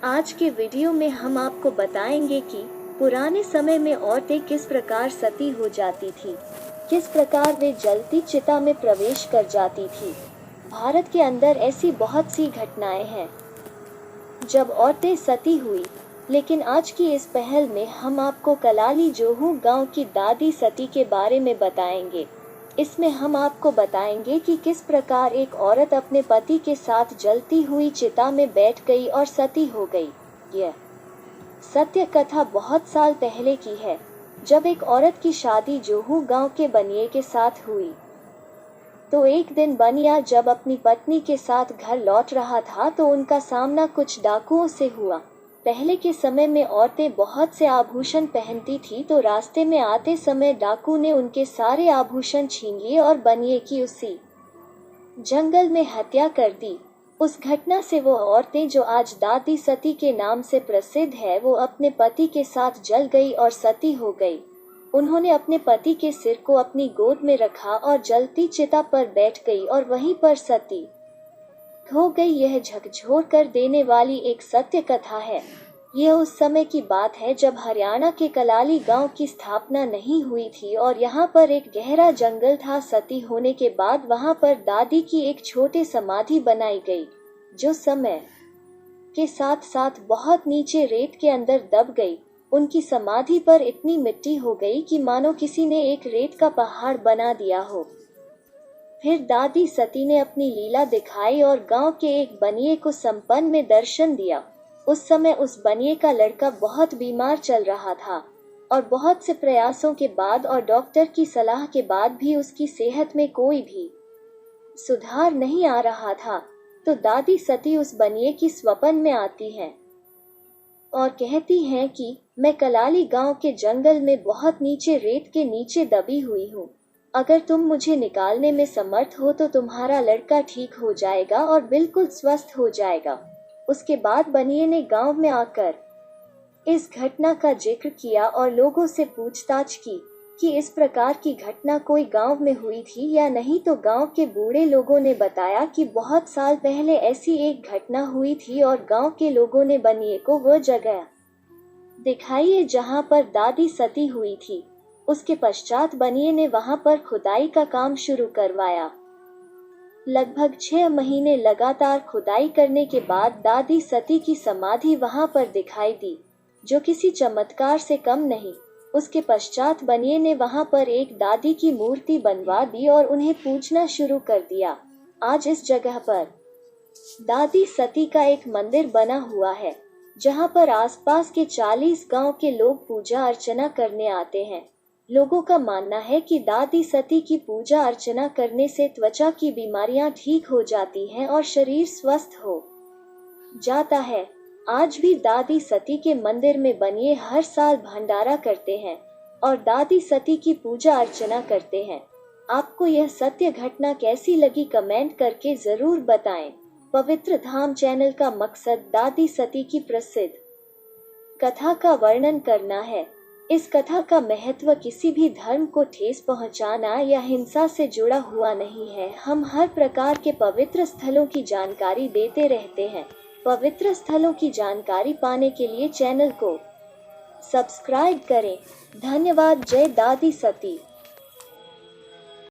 आज के वीडियो में हम आपको बताएंगे कि पुराने समय में औरतें किस प्रकार सती हो जाती थी, किस प्रकार वे जलती चिता में प्रवेश कर जाती थी। भारत के अंदर ऐसी बहुत सी घटनाएं हैं जब औरतें सती हुई, लेकिन आज की इस पहल में हम आपको कलाली जोहू गांव की दादी सती के बारे में बताएंगे। इसमें हम आपको बताएंगे कि किस प्रकार एक औरत अपने पति के साथ जलती हुई चिता में बैठ गई और सती हो गई। यह सत्य कथा बहुत साल पहले की है, जब एक औरत की शादी जोहू गांव के बनिए के साथ हुई। तो एक दिन बनिया जब अपनी पत्नी के साथ घर लौट रहा था तो उनका सामना कुछ डाकुओं से हुआ। पहले के समय में औरतें बहुत से आभूषण पहनती थी, तो रास्ते में आते समय डाकू ने उनके सारे आभूषण छीन लिए और बनिए की उसी जंगल में हत्या कर दी। उस घटना से वो औरतें जो आज दादी सती के नाम से प्रसिद्ध है, वो अपने पति के साथ जल गई और सती हो गई। उन्होंने अपने पति के सिर को अपनी गोद में रखा और जलती चिता पर बैठ गई और वहीं पर सती हो गई। यह झकझोर कर देने वाली एक सत्य कथा है। यह उस समय की बात है जब हरियाणा के कलाली गांव की स्थापना नहीं हुई थी और यहाँ पर एक गहरा जंगल था। सती होने के बाद वहाँ पर दादी की एक छोटी समाधि बनाई गई, जो समय के साथ साथ बहुत नीचे रेत के अंदर दब गई। उनकी समाधि पर इतनी मिट्टी हो गई कि मानो किसी ने एक रेत का पहाड़ बना दिया हो। फिर दादी सती ने अपनी लीला दिखाई और गांव के एक बनिए को संपन्न में दर्शन दिया। उस समय उस बनिए का लड़का बहुत बीमार चल रहा था और बहुत से प्रयासों के बाद और डॉक्टर की सलाह के बाद भी उसकी सेहत में कोई भी सुधार नहीं आ रहा था। तो दादी सती उस बनिए की स्वप्न में आती हैं और कहती हैं कि मैं कलाली गांव के जंगल में बहुत नीचे रेत के नीचे दबी हुई हूँ। अगर तुम मुझे निकालने में समर्थ हो तो तुम्हारा लड़का ठीक हो जाएगा और बिल्कुल स्वस्थ हो जाएगा। उसके बाद बनिए ने गांव में आकर इस घटना का जिक्र किया और लोगों से पूछताछ की कि इस प्रकार की घटना कोई गांव में हुई थी या नहीं। तो गांव के बूढ़े लोगों ने बताया कि बहुत साल पहले ऐसी एक घटना हुई थी और गांव के लोगों ने बनिए को वह जगह दिखाई जहां पर दादी सती हुई थी। उसके पश्चात बनिए ने वहां पर खुदाई का काम शुरू करवाया। लगभग 6 महीने लगातार खुदाई करने के बाद दादी सती की समाधि वहां पर दिखाई दी, जो किसी चमत्कार से कम नहीं। उसके पश्चात बनिए ने वहां पर एक दादी की मूर्ति बनवा दी और उन्हें पूजना शुरू कर दिया। आज इस जगह पर दादी सती का एक मंदिर बना हुआ है, जहां पर आसपास के 40 गांव के लोग पूजा अर्चना करने आते हैं। लोगों का मानना है कि दादी सती की पूजा अर्चना करने से त्वचा की बीमारियां ठीक हो जाती हैं और शरीर स्वस्थ हो जाता है। आज भी दादी सती के मंदिर में बनिए हर साल भंडारा करते हैं और दादी सती की पूजा अर्चना करते हैं। आपको यह सत्य घटना कैसी लगी, कमेंट करके जरूर बताएं। पवित्र धाम चैनल का मकसद दादी सती की प्रसिद्ध कथा का वर्णन करना है। इस कथा का महत्व किसी भी धर्म को ठेस पहुंचाना या हिंसा से जुड़ा हुआ नहीं है। हम हर प्रकार के पवित्र स्थलों की जानकारी देते रहते हैं। पवित्र स्थलों की जानकारी पाने के लिए चैनल को सब्सक्राइब करें। धन्यवाद। जय दादी सती।